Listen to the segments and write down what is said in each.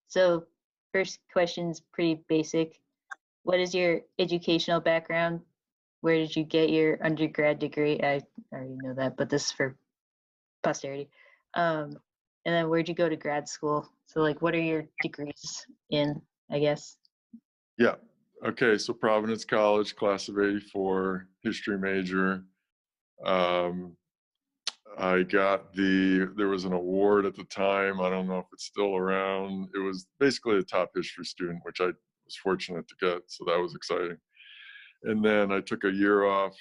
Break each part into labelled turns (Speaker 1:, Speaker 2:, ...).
Speaker 1: So first question's pretty basic. What is your educational background? Where did you get your undergrad degree? I already know that, but this is for posterity. And then where'd you go to grad school? So like, what are your degrees in, I guess?
Speaker 2: Yeah. Okay. So Providence College, class of '84, history major. There was an award at the time. I don't know if it's still around. It was basically a top history student, which I was fortunate to get. So that was exciting. And then I took a year off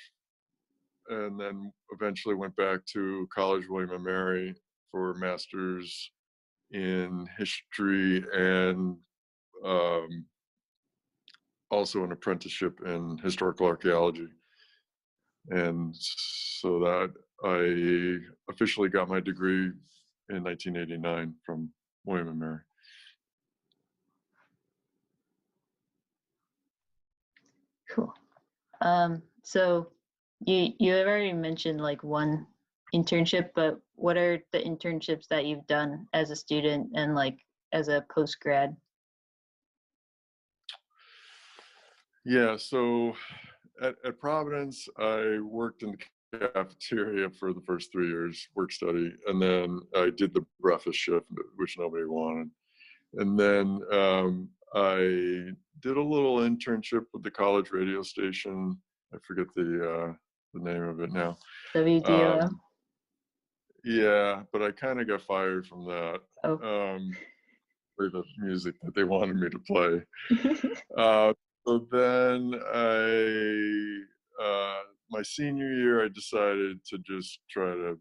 Speaker 2: and then eventually went back to College William and Mary for a master's in history and um, also an apprenticeship in historical archaeology. And so that I officially got my degree in 1989 from William and Mary.
Speaker 1: Cool. So you have already mentioned like one internship, but what are the internships that you've done as a student and like as a post grad?
Speaker 2: Yeah, so at Providence, I worked in the cafeteria for the first 3 years, work study, and then I did the breakfast shift, which nobody wanted. And then I did a little internship with the college radio station. I forget the name of it now.
Speaker 1: WDOM?
Speaker 2: Yeah, but I kind of got fired from that.
Speaker 1: Oh.
Speaker 2: For the music that they wanted me to play. So then my senior year, I decided to just try to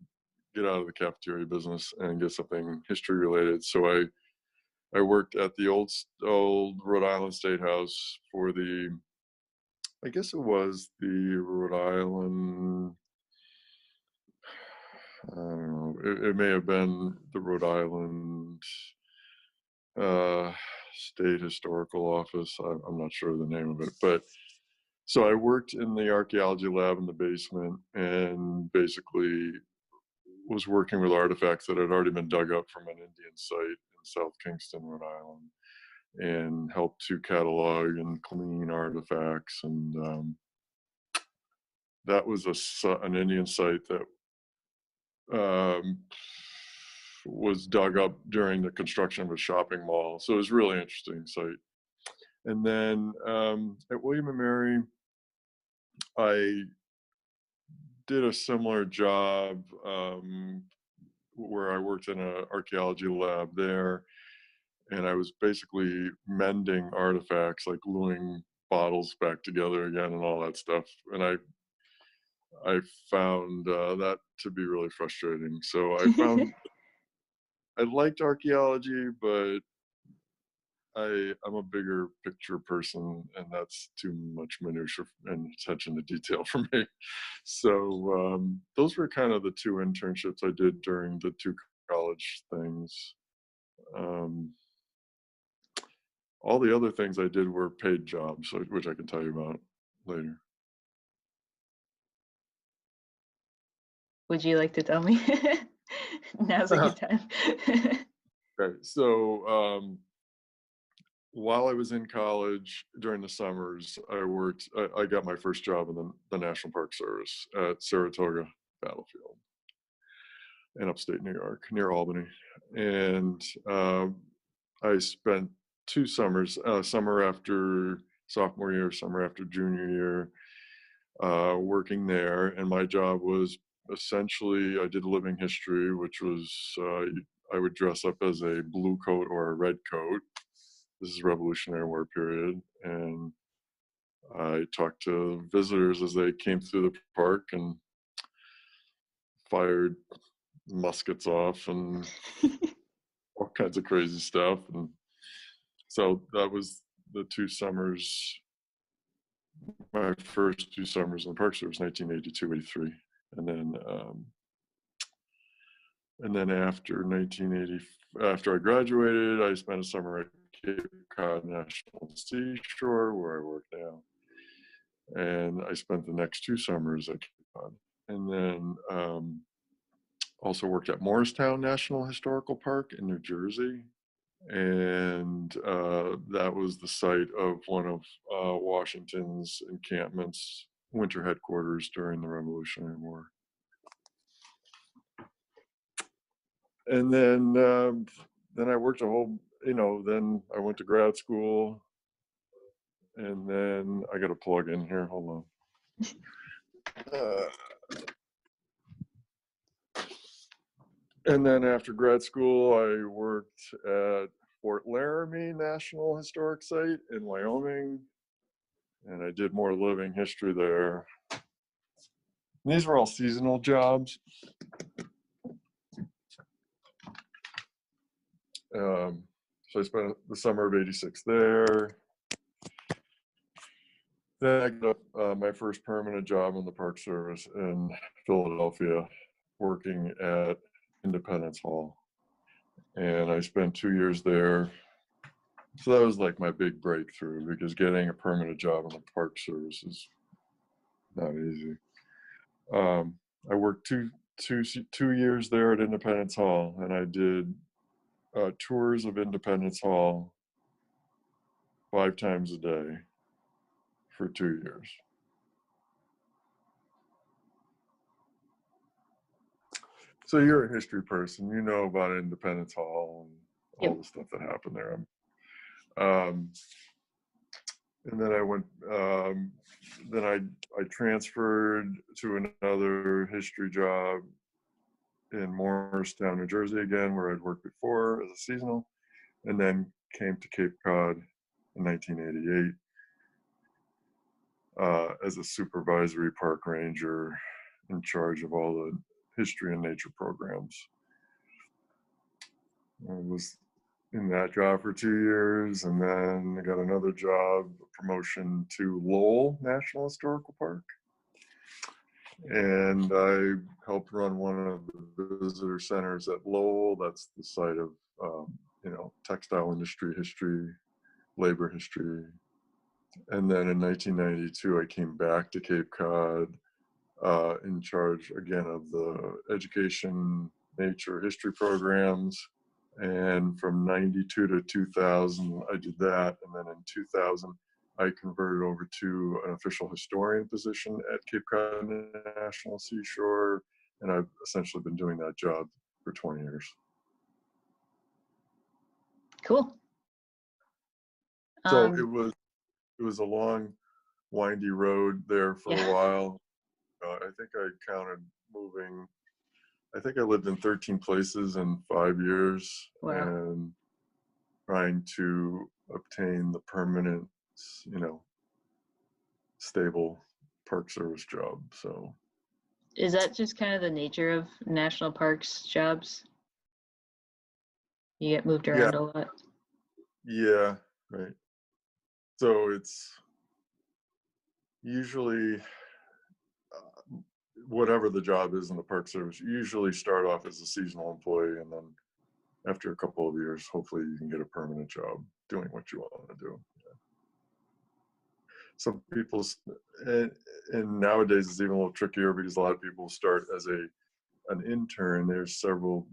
Speaker 2: get out of the cafeteria business and get something history related. So I worked at the old Rhode Island State House for I guess it was the Rhode Island, I don't know, it may have been the Rhode Island State Historical Office. I'm not sure the name of it, but so I worked in the archaeology lab in the basement and basically was working with artifacts that had already been dug up from an Indian site in South Kingston, Rhode Island, and helped to catalog and clean artifacts. And that was an Indian site that was dug up during the construction of a shopping mall. So it was a really interesting site. And then at William and Mary, I did a similar job where I worked in an archaeology lab there, and I was basically mending artifacts, like gluing bottles back together again and all that stuff. And I found that to be really frustrating. So I found I liked archaeology, but I'm a bigger picture person, and that's too much minutia and attention to detail for me. So those were kind of the two internships I did during the two college things. All the other things I did were paid jobs, which I can tell you about later.
Speaker 1: Would you like to tell me? Now's a good time.
Speaker 2: Okay, so while I was in college during the summers, I got my first job in the National Park Service at Saratoga Battlefield in upstate New York, near Albany. And I spent 2 summers, summer after sophomore year, summer after junior year, working there. And my job was essentially, I did living history, which was I would dress up as a blue coat or a red coat. This is Revolutionary War period. And I talked to visitors as they came through the park and fired muskets off and all kinds of crazy stuff. And so that was the 2 summers, my first 2 summers in the Park Service, 1982, 83. And then after I graduated, I spent a summer at Cape Cod National Seashore, where I work now. And I spent the next 2 summers at Cape Cod. And then also worked at Morristown National Historical Park in New Jersey. and that was the site of one of Washington's encampments, winter headquarters during the Revolutionary War. And then I worked a whole, then I went to grad school, and then I got a plug in here. Hold on. And then after grad school, I worked at Fort Laramie National Historic Site in Wyoming, and I did more living history there. And these were all seasonal jobs. So I spent the summer of '86 there. Then I got my first permanent job in the Park Service in Philadelphia, working at Independence Hall. And I spent 2 years there. So that was like my big breakthrough, because getting a permanent job in the Park Service is not easy. I worked two years there at Independence Hall, and I did tours of Independence Hall 5 times a day for 2 years. So you're a history person, you know about Independence Hall and all the stuff that happened there. And then I went, then I transferred to another history job in Morristown, New Jersey again, where I'd worked before as a seasonal, and then came to Cape Cod in 1988 as a supervisory park ranger in charge of all the history and nature programs. I was in that job for 2 years, and then I got another job, a promotion to Lowell National Historical Park. And I helped run one of the visitor centers at Lowell. That's the site of, textile industry history, labor history. And then in 1992, I came back to Cape Cod in charge again of the education, nature, history programs. And from 92 to 2000, I did that. And then in 2000, I converted over to an official historian position at Cape Cod National Seashore. And I've essentially been doing that job for 20 years.
Speaker 1: Cool.
Speaker 2: So it was a long, windy road there for a while. I think I counted moving. I think I lived in 13 places in 5 years.
Speaker 1: Wow.
Speaker 2: And trying to obtain the permanent, stable Park Service job. So
Speaker 1: is that just kind of the nature of national parks jobs? You get moved around a lot.
Speaker 2: Yeah, right. So it's usually whatever the job is in the Park Service, you usually start off as a seasonal employee, and then after a couple of years, hopefully you can get a permanent job doing what you want to do. Some people, and nowadays it's even a little trickier, because a lot of people start as an intern. There's several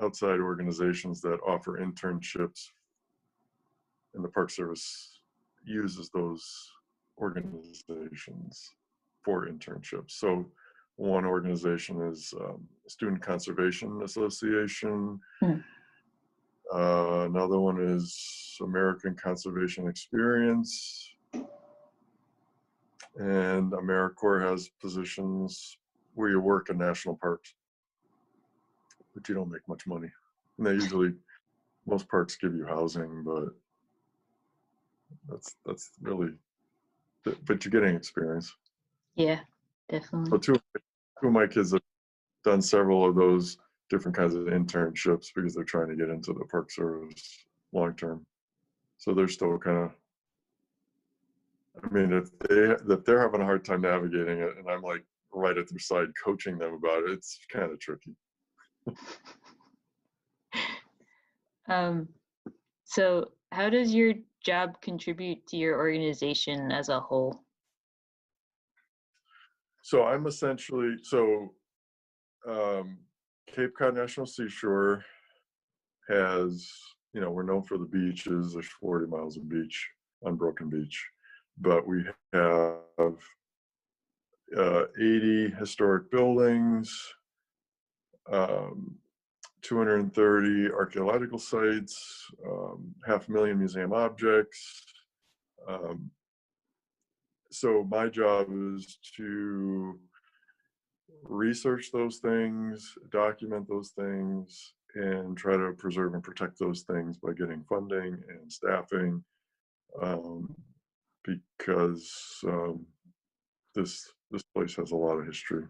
Speaker 2: outside organizations that offer internships, and the Park Service uses those organizations for internships. So one organization is Student Conservation Association. Another one is American Conservation Experience. And AmeriCorps has positions where you work in national parks, but you don't make much money. And they usually, most parks give you housing, but that's really, but you're getting experience.
Speaker 1: Yeah, definitely.
Speaker 2: So two of my kids have done several of those different kinds of internships because they're trying to get into the Park Service long term. So they're still kind of, I mean, if they're having a hard time navigating it, and I'm like right at their side coaching them about it, it's kind of tricky.
Speaker 1: So how does your job contribute to your organization as a whole?
Speaker 2: So I'm essentially, Cape Cod National Seashore has we're known for the beaches. There's 40 miles of beach, unbroken beach, but we have 80 historic buildings, um, 230 archaeological sites, 500,000 museum objects. So my job is to research those things, document those things, and try to preserve and protect those things by getting funding and staffing, because this place has a lot of history.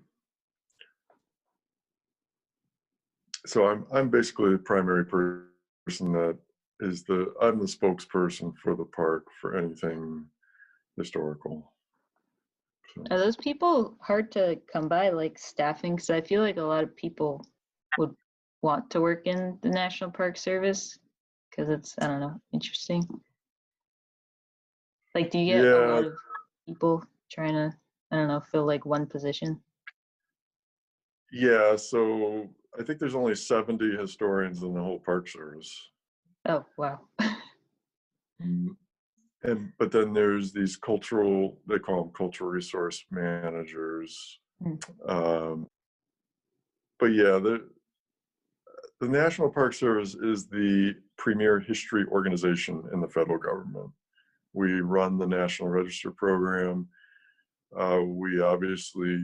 Speaker 2: So I'm basically the primary person that is I'm the spokesperson for the park for anything historical. So.
Speaker 1: Are those people hard to come by, like staffing? Because I feel like a lot of people would want to work in the National Park Service because it's, I don't know, interesting. Like, do you get a lot of people trying to, I don't know, fill like one position?
Speaker 2: Yeah, so I think there's only 70 historians in the whole Park Service.
Speaker 1: Oh, wow.
Speaker 2: But then there's these they call them cultural resource managers. But yeah, the National Park Service is the premier history organization in the federal government. We run the National Register program. We obviously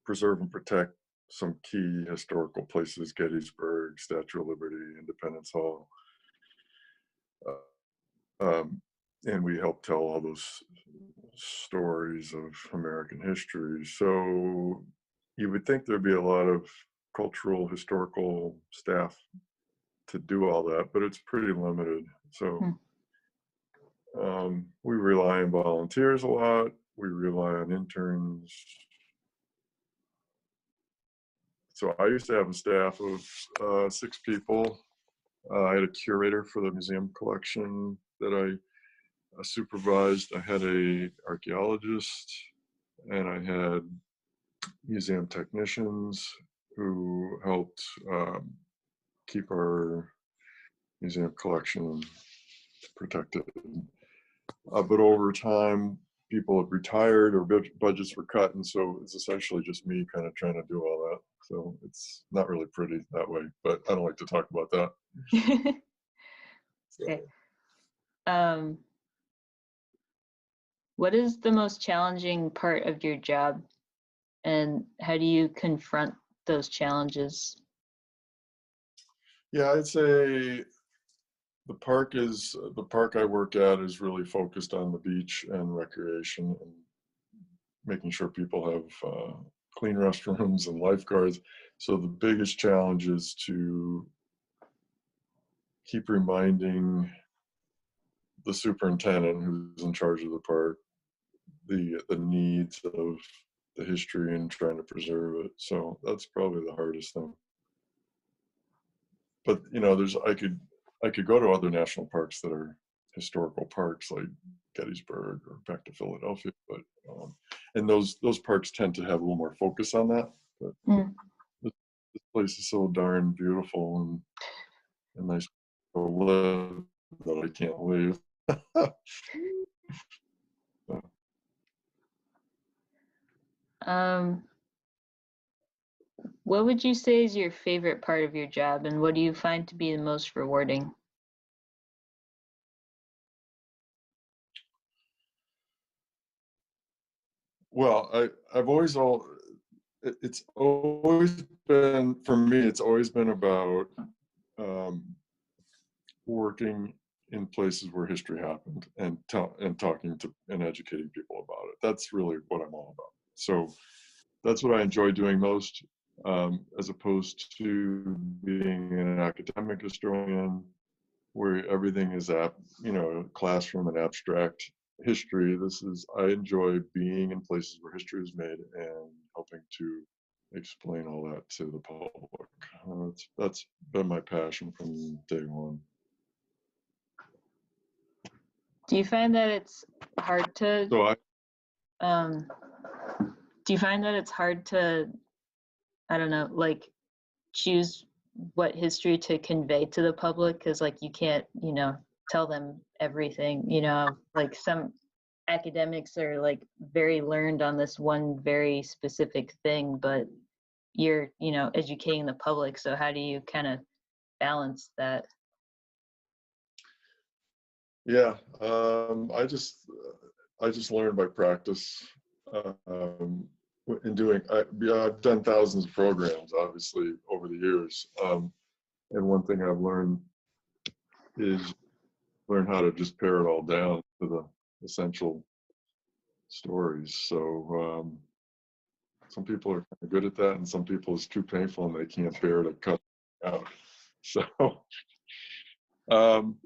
Speaker 2: preserve and protect some key historical places: Gettysburg, Statue of Liberty, Independence Hall. And we help tell all those stories of American history. So you would think there'd be a lot of cultural, historical staff to do all that, but it's pretty limited. So we rely on volunteers a lot. We rely on interns. So I used to have a staff of 6 people. I had a curator for the museum collection that I supervised. I had a archaeologist, and I had museum technicians who helped keep our museum collection protected. But over time, people have retired or budgets were cut, and so it's essentially just me kind of trying to do all that. So it's not really pretty that way, but I don't like to talk about that.
Speaker 1: Okay. What is the most challenging part of your job, and how do you confront those challenges?
Speaker 2: Yeah, I'd say the park I work at is really focused on the beach and recreation and making sure people have clean restrooms and lifeguards. So the biggest challenge is to keep reminding the superintendent who's in charge of the park the needs of the history and trying to preserve it. So that's probably the hardest thing. But I could go to other national parks that are historical parks like Gettysburg or back to Philadelphia, but and those parks tend to have a little more focus on that. But this place is so darn beautiful and nice to live that I can't leave.
Speaker 1: What would you say is your favorite part of your job, and what do you find to be the most rewarding?
Speaker 2: Well, it's always been, for me, it's always been about working in places where history happened and talking to and educating people about it. That's really what I'm all about. So that's what I enjoy doing most, as opposed to being an academic historian where everything is classroom and abstract history. I enjoy being in places where history is made and helping to explain all that to the public. That's been my passion from day one.
Speaker 1: Do you find that it's hard to do you find that it's hard to, I don't know, like choose what history to convey to the public, because like you can't, tell them everything, like some academics are like very learned on this one very specific thing, but you're, educating the public. So how do you kind of balance that?
Speaker 2: Yeah, I just learned by practice. In doing, yeah, I've done thousands of programs, obviously, over the years. And one thing I've learned is learn how to just pare it all down to the essential stories. So some people are kind of good at that, and some people it's too painful and they can't bear to cut it out. So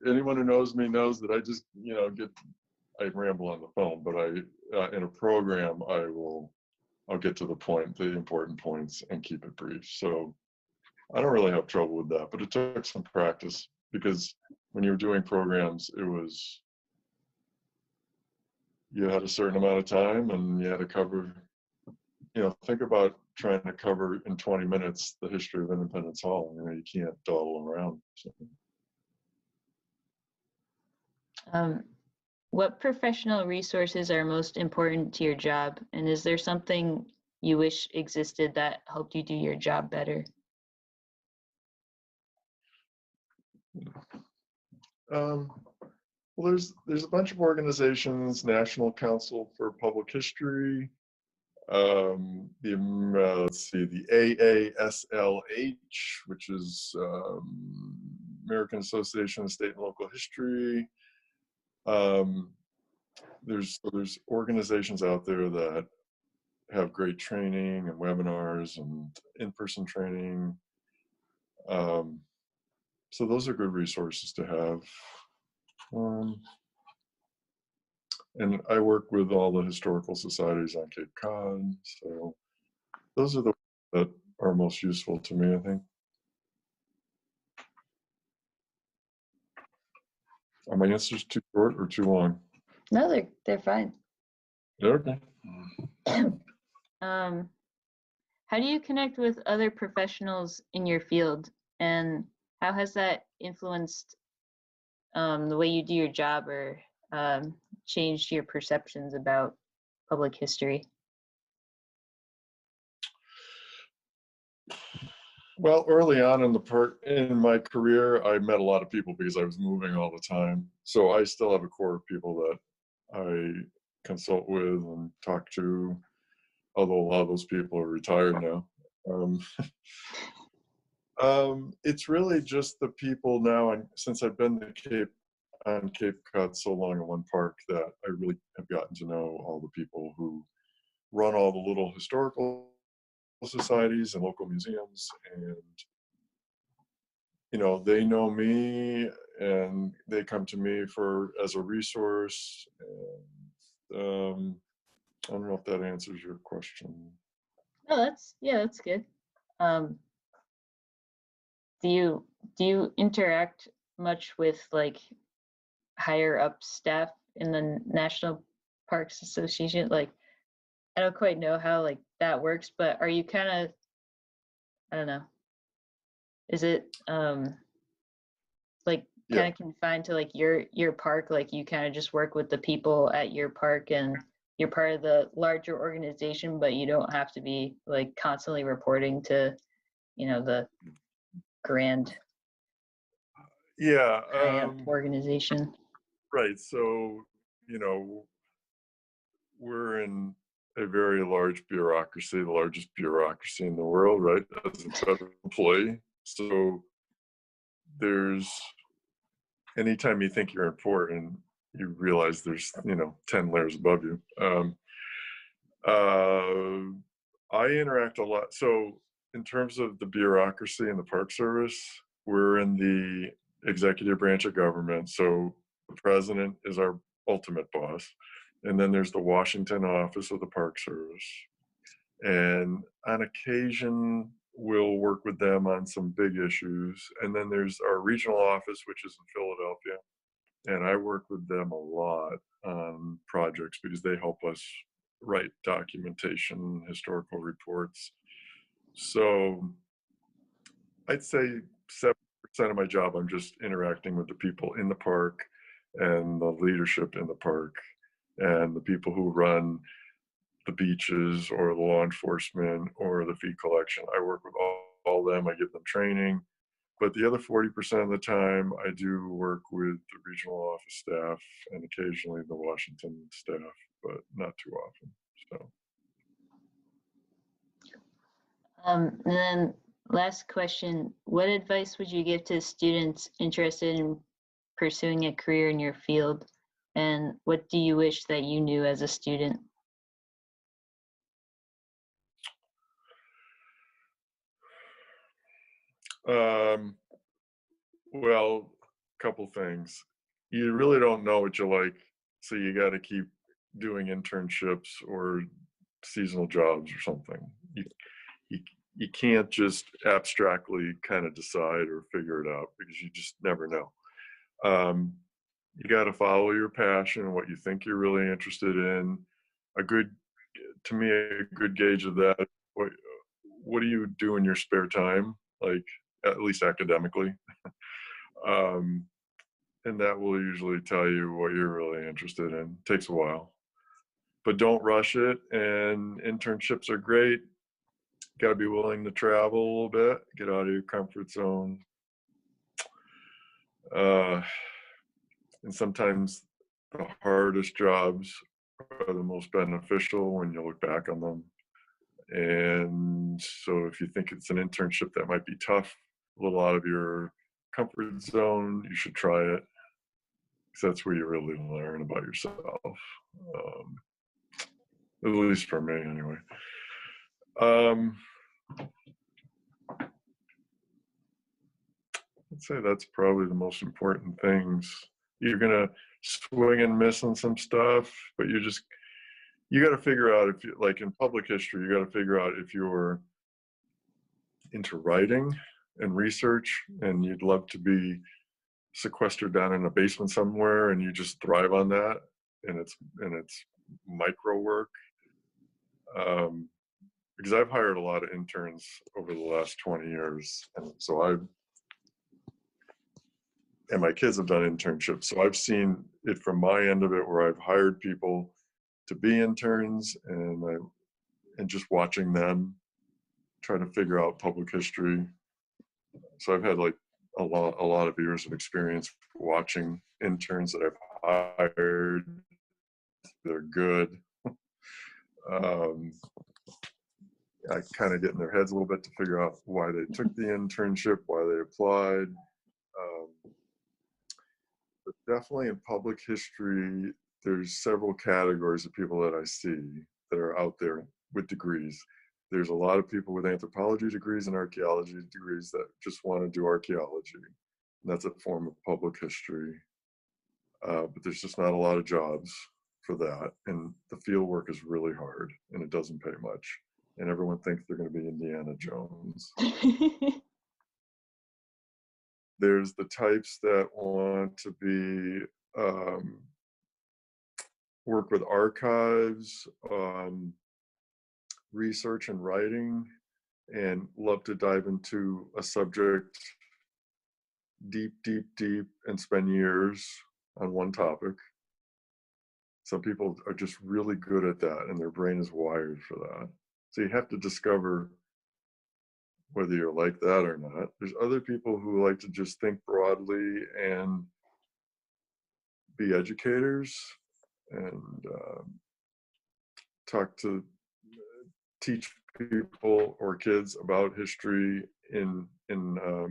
Speaker 2: anyone who knows me knows that I just, I ramble on the phone, but in a program, I'll get to the point, the important points, and keep it brief. So I don't really have trouble with that, but it took some practice because when you were doing programs, you had a certain amount of time and you had to cover, think about trying to cover in 20 minutes the history of Independence Hall. You can't dawdle around. So.
Speaker 1: What professional resources are most important to your job? And is there something you wish existed that helped you do your job better?
Speaker 2: Well, there's a bunch of organizations, National Council for Public History, let's see, the AASLH, which is American Association of State and Local History. There's organizations out there that have great training and webinars and in-person training. So those are good resources to have. And I work with all the historical societies on Cape Cod, so those are the that are most useful to me, I think. Are my answers too short or too long?
Speaker 1: No, they're fine.
Speaker 2: Okay.
Speaker 1: How do you connect with other professionals in your field, and how has that influenced the way you do your job or changed your perceptions about public history?
Speaker 2: Well, early on in my career, I met a lot of people because I was moving all the time. So I still have a core of people that I consult with and talk to, although a lot of those people are retired now. It's really just the people now, and since I've been on Cape Cod so long in one park, that I really have gotten to know all the people who run all the little historical societies and local museums, and they know me and they come to me as a resource. And I don't know if that answers your question.
Speaker 1: No, that's good. Do you interact much with like higher up staff in the National Parks Association? Like, I don't quite know how like that works, but are you kind of, I don't know, is it like kind of confined to like your park? Like you kind of just work with the people at your park and you're part of the larger organization, but you don't have to be like constantly reporting to, the grand high up organization.
Speaker 2: Right. So, we're in a very large bureaucracy, the largest bureaucracy in the world, right? As a federal employee. So anytime you think you're important, you realize there's, 10 layers above you. I interact a lot. So in terms of the bureaucracy and the Park Service, we're in the executive branch of government. So the president is our ultimate boss. And then there's the Washington office of the Park Service. And on occasion, we'll work with them on some big issues. And then there's our regional office, which is in Philadelphia. And I work with them a lot on projects because they help us write documentation, historical reports. So I'd say 7% of my job, I'm just interacting with the people in the park and the leadership in the park and the people who run the beaches or the law enforcement or the fee collection. I work with all them. I give them training. But the other 40% of the time, I do work with the regional office staff and occasionally the Washington staff, but not too often. So,
Speaker 1: And then last question, what advice would you give to students interested in pursuing a career in your field? And what do you wish that you knew as a student?
Speaker 2: um, well, couple things. You really don't know what you like, so you got to keep doing internships or seasonal jobs or something. You, you can't just abstractly kind of decide or figure it out because you just never know. Um, you got to follow your passion and what you think you're really interested in. A good, to me, a good gauge of that. What do you do in your spare time? Like, at least academically. Um, and that will usually tell you what you're really interested in. It takes a while, but don't rush it. And internships are great. Got to be willing to travel a little bit, get out of your comfort zone. Uh, and sometimes the hardest jobs are the most beneficial when you look back on them. And so if you think it's an internship that might be tough, a little out of your comfort zone, you should try it. Because that's where you really learn about yourself. At least for me, anyway. I'd say that's probably the most important things. You're gonna swing and miss on some stuff, but you got to figure out if you, like in public history, you got to figure out if you're into writing and research and you'd love to be sequestered down in a basement somewhere and you just thrive on that and it's micro work. Because I've hired a lot of interns over the last 20 years, and so and my kids have done internships, so I've seen it from my end of it where I've hired people to be interns and just watching them try to figure out public history. So I've had like a lot of years of experience watching interns that I've hired. They're good. I kind of get in their heads a little bit to figure out why they took the internship, why they applied. But definitely in public history, there's several categories of people that I see that are out there with degrees. There's a lot of people with anthropology degrees and archaeology degrees that just want to do archaeology. And that's a form of public history. But there's just not a lot of jobs for that. And the field work is really hard and it doesn't pay much. And everyone thinks they're going to be Indiana Jones. There's the types that want to be work with archives, research and writing, and love to dive into a subject deep, and spend years on one topic. Some people are just really good at that and their brain is wired for that. So you have to discover whether you're like that or not. There's other people who like to just think broadly and be educators and teach people or kids about history in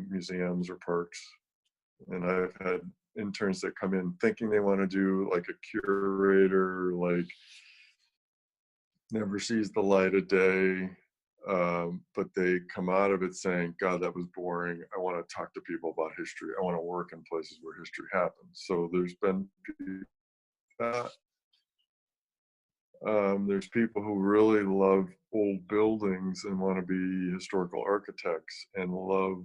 Speaker 2: museums or parks. And I've had interns that come in thinking they want to do like a curator, like never sees the light of day, but they come out of it saying, God, that was boring. I want to talk to people about history. I want to work in places where history happens. So there's been that. There's people who really love old buildings and want to be historical architects and love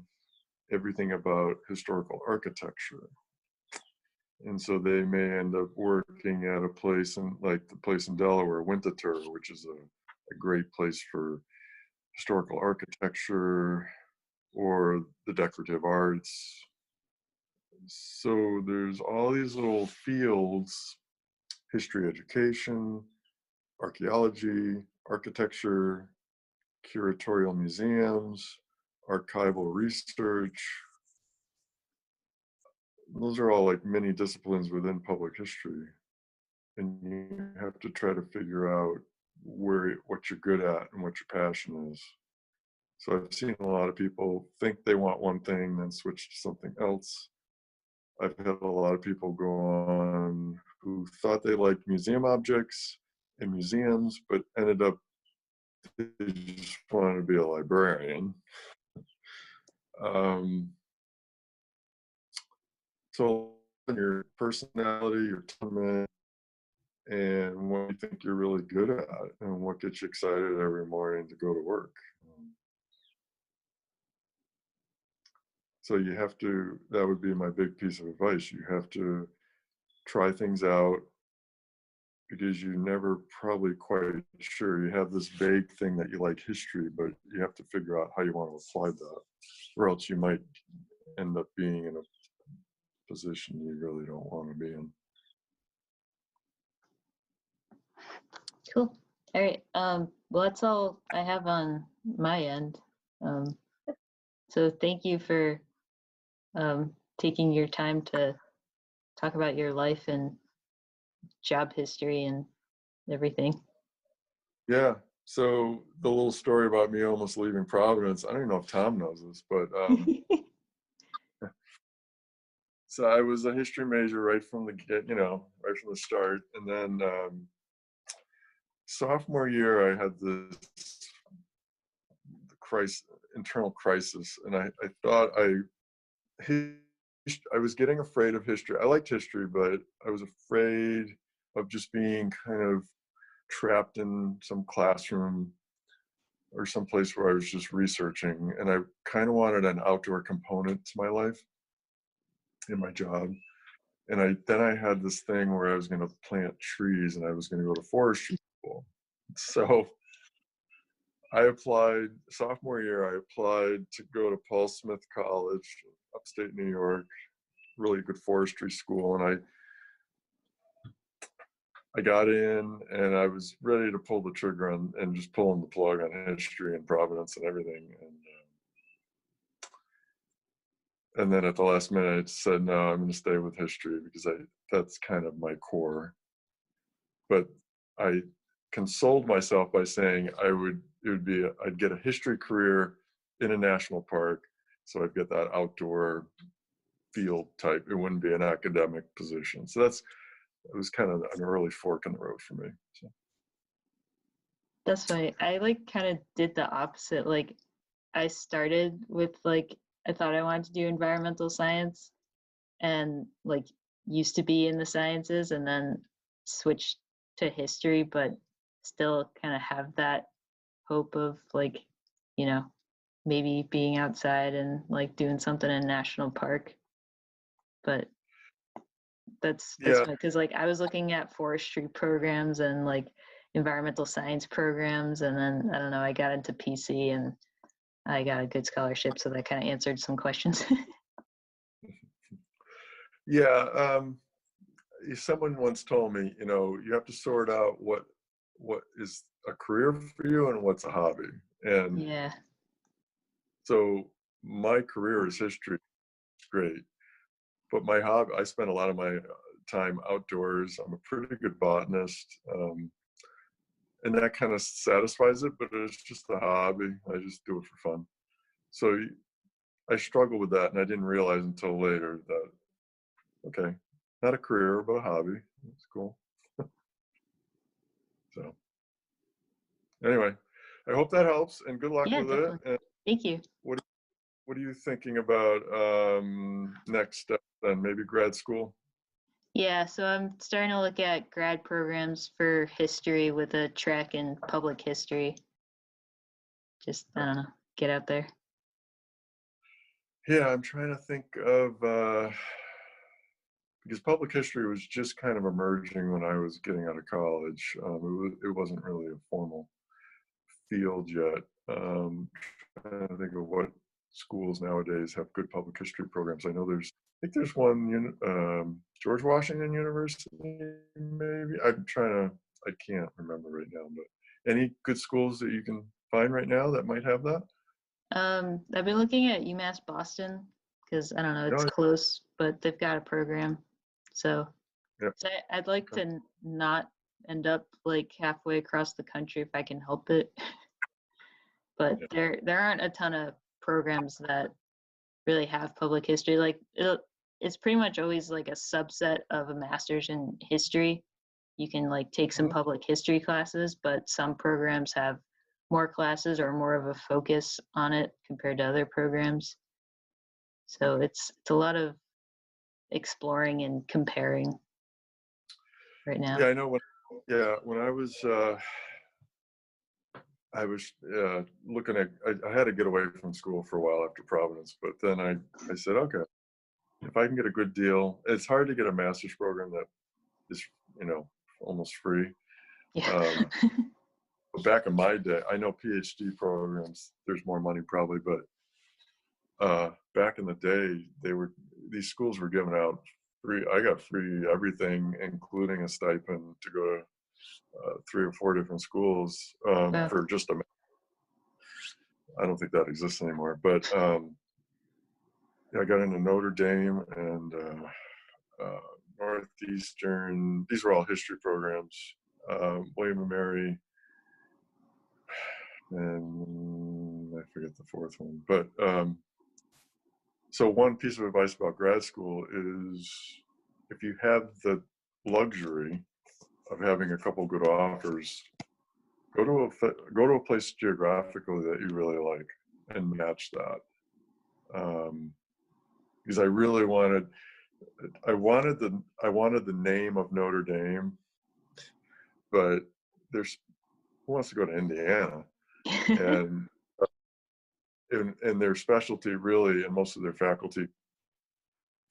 Speaker 2: everything about historical architecture. And so they may end up working at a place like the place in Delaware, Winterthur, which is a great place for historical architecture, or the decorative arts. So there's all these little fields: history education, archaeology, architecture, curatorial museums, archival research. Those are all like mini disciplines within public history. And you have to try to figure out what you're good at and what your passion is. So I've seen a lot of people think they want one thing, then switch to something else. I've had a lot of people go on who thought they liked museum objects and museums, but ended up they just wanted to be a librarian. So your personality, your temperament, and what you think you're really good at, and what gets you excited every morning to go to work. So you have to, that would be my big piece of advice. You have to try things out, because you're never probably quite sure. You have this vague thing that you like history, but you have to figure out how you want to apply that, or else you might end up being in a position you really don't want to be in.
Speaker 1: Cool. All right. Well, that's all I have on my end. So thank you for taking your time to talk about your life and job history and everything.
Speaker 2: Yeah. So the little story about me almost leaving Providence, I don't even know if Tom knows this, but so I was a history major right from the right from the start. And then sophomore year, I had this internal crisis, and I thought I was getting afraid of history. I liked history, but I was afraid of just being kind of trapped in some classroom or some place where I was just researching, and I kind of wanted an outdoor component to my life in my job. And I had this thing where I was going to plant trees, and I was going to go to forestry school. So I applied sophomore year. I applied to go to Paul Smith College, upstate New York, really good forestry school, and I got in, and I was ready to pull the trigger on and just pulling the plug on history and Providence and everything. And then at the last minute, I said, no, I'm going to stay with history, because that's kind of my core. But I consoled myself by saying I'd get a history career in a national park, so I'd get that outdoor field type. It wouldn't be an academic position. So it was kind of an early fork in the road for me. So.
Speaker 1: That's funny. I like kind of did the opposite. Like I started with I thought I wanted to do environmental science and like used to be in the sciences, and then switched to history, but still kind of have that hope of maybe being outside and like doing something in a national park. But that's
Speaker 2: Yeah.
Speaker 1: funny, because like I was looking at forestry programs and like environmental science programs, and then I don't know, I got into PC and I got a good scholarship, so that kind of answered some questions.
Speaker 2: Yeah. Someone once told me, you have to sort out what is a career for you and what's a hobby. And
Speaker 1: Yeah.
Speaker 2: so my career is history, great. But my hobby, I spend a lot of my time outdoors. I'm a pretty good botanist. And that kind of satisfies it, but it's just a hobby. I just do it for fun. So I struggle with that, and I didn't realize until later that, okay, not a career, but a hobby. It's cool. So anyway, I hope that helps, and good luck
Speaker 1: Yeah,
Speaker 2: with
Speaker 1: definitely.
Speaker 2: it. And
Speaker 1: Thank you.
Speaker 2: what are you thinking about next step then? Maybe grad school?
Speaker 1: Yeah, so I'm starting to look at grad programs for history with a track in public history. Just, I don't know, get out there.
Speaker 2: Yeah, I'm trying to think of, because public history was just kind of emerging when I was getting out of college. It wasn't really a formal field yet. Trying to think of what schools nowadays have good public history programs. I know I think there's one, George Washington University, maybe. I can't remember right now, but any good schools that you can find right now that might have that?
Speaker 1: I've been looking at UMass Boston because I don't know, it's
Speaker 2: No,
Speaker 1: close, but they've got a program. So,
Speaker 2: yeah.
Speaker 1: I'd like to not end up like halfway across the country if I can help it. But there aren't a ton of programs that really have public history. Like it's pretty much always like a subset of a master's in history. You can like take some public history classes, but some programs have more classes or more of a focus on it compared to other programs. So it's a lot of exploring and comparing right now.
Speaker 2: Yeah, I know when I was looking at, I had to get away from school for a while after Providence, but then I said, okay, if I can get a good deal, it's hard to get a master's program that is, almost free.
Speaker 1: Yeah.
Speaker 2: But back in my day, I know PhD programs, there's more money probably, but back in the day, these schools were giving out free. I got free everything, including a stipend to go to 3 or 4 different schools
Speaker 1: Wow.
Speaker 2: for just I don't think that exists anymore, but I got into Notre Dame and Northeastern. These were all history programs. William and Mary, and I forget the fourth one. But so one piece of advice about grad school is if you have the luxury of having a couple good offers, go to a place geographically that you really like and match that. Because I really wanted the name of Notre Dame, but who wants to go to Indiana? And their specialty really, and most of their faculty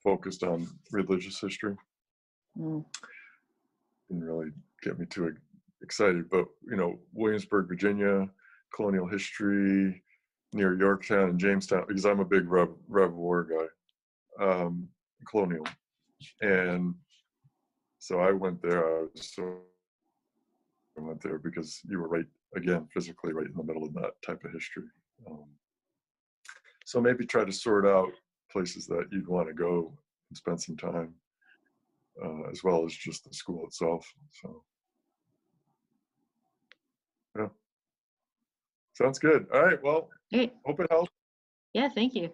Speaker 2: focused on religious history. Didn't really get me too excited, but Williamsburg, Virginia, colonial history near Yorktown and Jamestown, because I'm a big Rev War guy, colonial, and so I went there. I went there because you were physically right in the middle of that type of history. So maybe try to sort out places that you'd want to go and spend some time, as well as just the school itself. So, yeah. Sounds good. All right. Well,
Speaker 1: Great.
Speaker 2: hope it helps.
Speaker 1: Yeah, thank you.